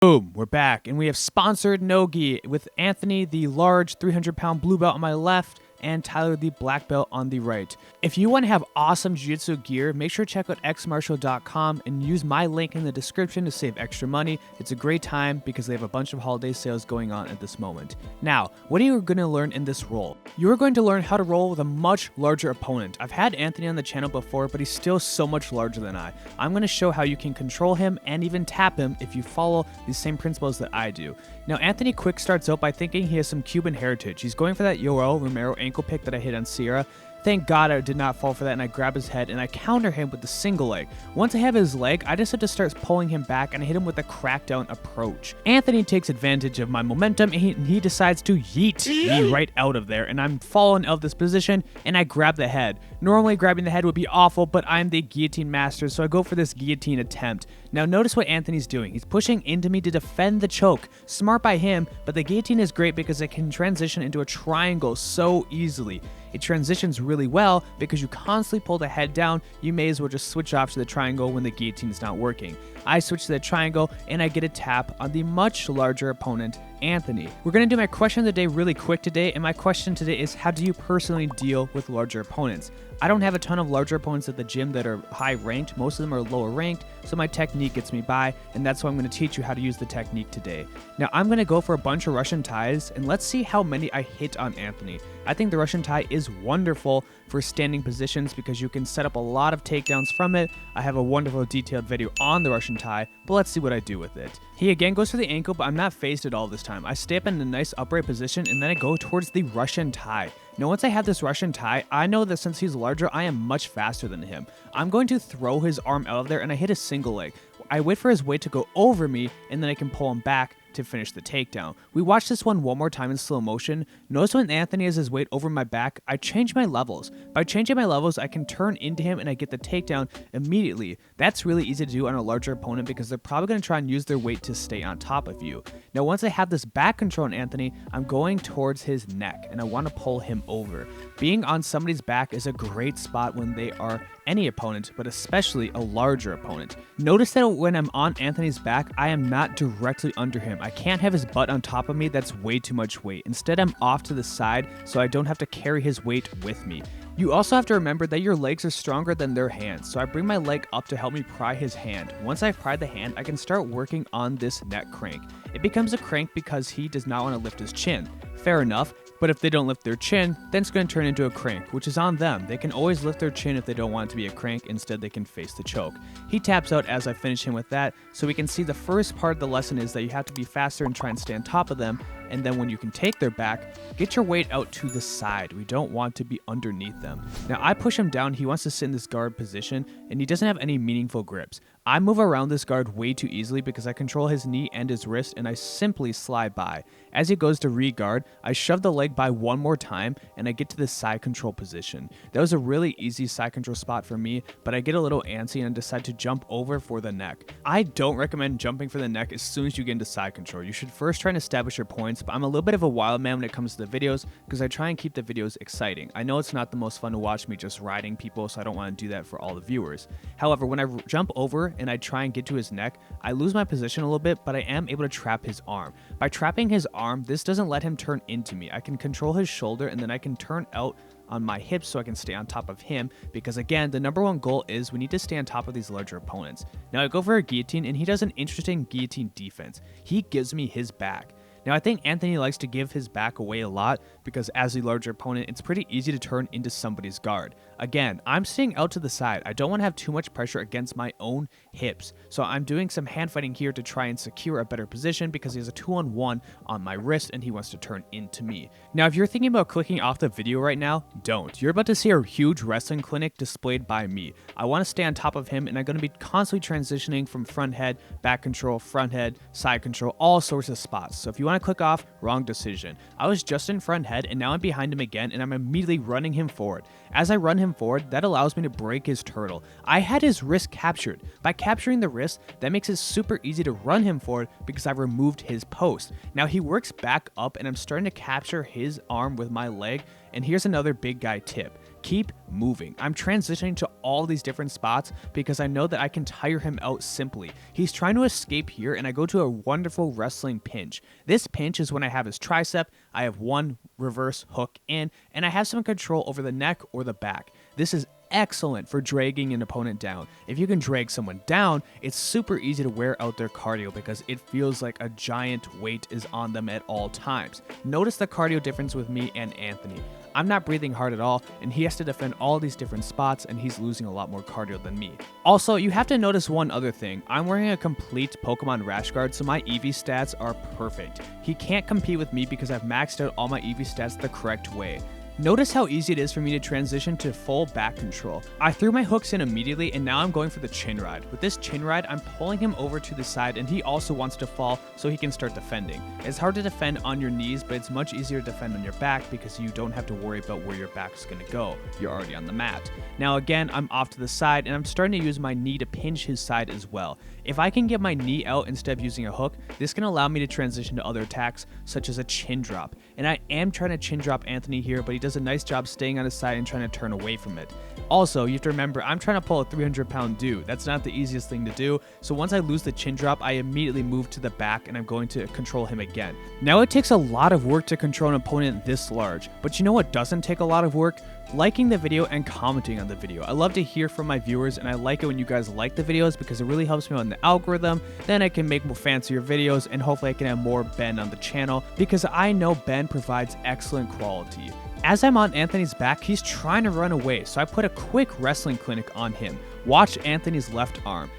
Boom, we're back, and we have sponsored no-gi with Anthony, the large 300-pound blue belt on my left, and Tyler, the black belt on the right. If you want to have awesome jiu-jitsu gear, make sure to check out xmartial.com and use my link in the description to save extra money. It's a great time because they have a bunch of holiday sales going on at this moment. Now, what are you going to learn in this roll? You're going to learn how to roll with a much larger opponent. I've had Anthony on the channel before, but he's still so much larger than I. I'm going to show how you can control him and even tap him if you follow these same principles that I do. Now, Anthony quick starts out by thinking he has some Cuban heritage. He's going for that Yoel Romero ankle pick that I hit on Sierra. Thank God I did not fall for that, and I grab his head and I counter him with the single leg. Once I have his leg, I just have to start pulling him back and I hit him with a crackdown approach. Anthony takes advantage of my momentum and he decides to yeet me right out of there, and I'm falling out of this position and I grab the head. Normally grabbing the head would be awful, but I'm the guillotine master, so I go for this guillotine attempt. Now notice what Anthony's doing. He's pushing into me to defend the choke. Smart by him, but the guillotine is great because it can transition into a triangle so easily. It transitions really well because you constantly pull the head down. You may as well just switch off to the triangle when the guillotine is not working. I switch to the triangle and I get a tap on the much larger opponent, Anthony. We're going to do my question of the day really quick today, and my question today is, how do you personally deal with larger opponents? I don't have a ton of larger opponents at the gym that are high ranked. Most of them are lower ranked, so my technique gets me by, and that's why I'm going to teach you how to use the technique today. Now I'm going to go for a bunch of Russian ties, and let's see how many I hit on Anthony. I think the Russian tie is wonderful for standing positions because you can set up a lot of takedowns from it. I have a wonderful detailed video on the Russian tie, but let's see what I do with it. He again goes for the ankle, but I'm not phased at all this time. I stay up in a nice upright position and then I go towards the Russian tie. Now once I have this Russian tie, I know that since he's larger, I am much faster than him. I'm going to throw his arm out of there and I hit a single leg. I wait for his weight to go over me and then I can pull him back to finish the takedown. We watch this one more time in slow motion. Notice when Anthony has his weight over my back, I change my levels. By changing my levels, I can turn into him and I get the takedown immediately. That's really easy to do on a larger opponent because they're probably going to try and use their weight to stay on top of you. Now once I have this back control on Anthony, I'm going towards his neck and I want to pull him over. Being on somebody's back is a great spot when they are any opponent, but especially a larger opponent. Notice that when I'm on Anthony's back, I am not directly under him. I can't have his butt on top of me. That's way too much weight. Instead, I'm off to the side so I don't have to carry his weight with me. You also have to remember that your legs are stronger than their hands, so I bring my leg up to help me pry his hand. Once I pry the hand, I can start working on this neck crank. It becomes a crank because he does not want to lift his chin. Fair enough. But if they don't lift their chin, then it's going to turn into a crank, which is on them. They can always lift their chin if they don't want it to be a crank. Instead, they can face the choke. He taps out as I finish him with that, so we can see the first part of the lesson is that you have to be faster and try and stay on top of them. And then when you can take their back, get your weight out to the side. We don't want to be underneath them. Now I push him down. He wants to sit in this guard position and he doesn't have any meaningful grips. I move around this guard way too easily because I control his knee and his wrist and I simply slide by. As he goes to re-guard, I shove the leg by one more time and I get to the side control position. That was a really easy side control spot for me, but I get a little antsy and decide to jump over for the neck. I don't recommend jumping for the neck as soon as you get into side control. You should first try and establish your points, but I'm a little bit of a wild man when it comes to the videos because I try and keep the videos exciting. I know it's not the most fun to watch me just riding people, so I don't want to do that for all the viewers. However, when I jump over and I try and get to his neck, I lose my position a little bit, but I am able to trap his arm. By trapping his arm, this doesn't let him turn into me. I can control his shoulder and then I can turn out on my hips so I can stay on top of him because again, the number one goal is we need to stay on top of these larger opponents. Now I go for a guillotine and he does an interesting guillotine defense. He gives me his back. Now, I think Anthony likes to give his back away a lot because as a larger opponent, it's pretty easy to turn into somebody's guard. Again, I'm staying out to the side. I don't want to have too much pressure against my own hips. So I'm doing some hand fighting here to try and secure a better position because he has a 2-on-1 on my wrist and he wants to turn into me. Now, if you're thinking about clicking off the video right now, don't. You're about to see a huge wrestling clinic displayed by me. I want to stay on top of him and I'm going to be constantly transitioning from front head, back control, front head, side control, all sorts of spots. So if you want to click off, wrong decision. I was just in front head and now I'm behind him again and I'm immediately running him forward. As I run him forward, that allows me to break his turtle. I had his wrist captured. By capturing the wrist, that makes it super easy to run him forward because I've removed his post. Now he works back up and I'm starting to capture his arm with my leg. And here's another big guy tip. Keep moving. I'm transitioning to all these different spots because I know that I can tire him out simply. He's trying to escape here, and I go to a wonderful wrestling pinch. This pinch is when I have his tricep, I have one reverse hook in, and I have some control over the neck or the back. This is excellent for dragging an opponent down. If you can drag someone down, it's super easy to wear out their cardio because it feels like a giant weight is on them at all times. Notice the cardio difference with me and Anthony. I'm not breathing hard at all, and he has to defend all these different spots, and he's losing a lot more cardio than me. Also, you have to notice one other thing. I'm wearing a complete Pokemon Rash Guard, so my EV stats are perfect. He can't compete with me because I've maxed out all my EV stats the correct way. Notice how easy it is for me to transition to full back control. I threw my hooks in immediately, and now I'm going for the chin ride. With this chin ride, I'm pulling him over to the side, and he also wants to fall so he can start defending. It's hard to defend on your knees, but it's much easier to defend on your back because you don't have to worry about where your back is going to go. You're already on the mat. Now again, I'm off to the side, and I'm starting to use my knee to pinch his side as well. If I can get my knee out instead of using a hook, this can allow me to transition to other attacks, such as a chin drop. And I am trying to chin drop Anthony here, but he does a nice job staying on his side and trying to turn away from it. Also, you have to remember, I'm trying to pull a 300-pound dude. That's not the easiest thing to do, so once I lose the chin drop, I immediately move to the back and I'm going to control him again. Now, it takes a lot of work to control an opponent this large, but you know what doesn't take a lot of work? Liking the video and commenting on the video. I love to hear from my viewers, and I like it when you guys like the videos because it really helps me on the algorithm. Then I can make more fancier videos, and hopefully I can have more Ben on the channel because I know Ben provides excellent quality. As I'm on Anthony's back, he's trying to run away, so I put a quick wrestling clinic on him. Watch Anthony's left arm.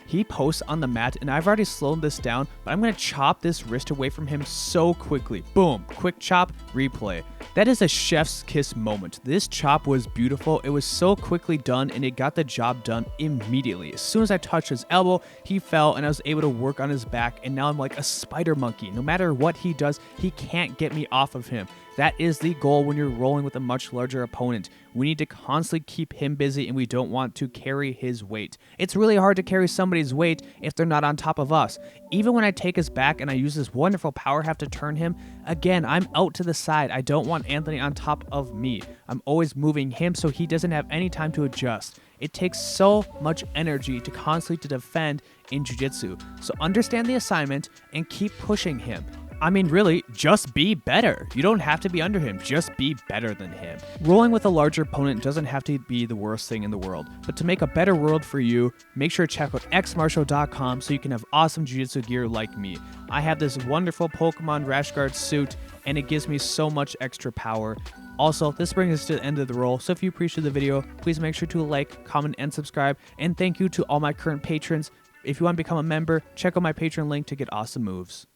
He posts on the mat, and I've already slowed this down, but I'm going to chop this wrist away from him so quickly. Boom, quick chop, replay. That is a chef's kiss moment. This chop was beautiful. It was so quickly done, and it got the job done immediately. As soon as I touched his elbow, he fell, and I was able to work on his back, and now I'm like a spider monkey. No matter what he does, he can't get me off of him. That is the goal when you're rolling with a much larger opponent. We need to constantly keep him busy, and we don't want to carry his weight. It's really hard to carry somebody's weight if they're not on top of us. Even when I take his back and I use this wonderful power half to turn him, again, I'm out to the side. I don't want Anthony on top of me. I'm always moving him so he doesn't have any time to adjust. It takes so much energy to constantly defend in jiu-jitsu. So understand the assignment and keep pushing him. I mean, really, just be better. You don't have to be under him, just be better than him. Rolling with a larger opponent doesn't have to be the worst thing in the world, but to make a better world for you, make sure to check out xmartial.com so you can have awesome jiu-jitsu gear like me. I have this wonderful Pokemon Rash Guard suit, and it gives me so much extra power. Also, this brings us to the end of the roll, so if you appreciate the video, please make sure to like, comment, and subscribe, and thank you to all my current patrons. If you want to become a member, check out my Patreon link to get awesome moves.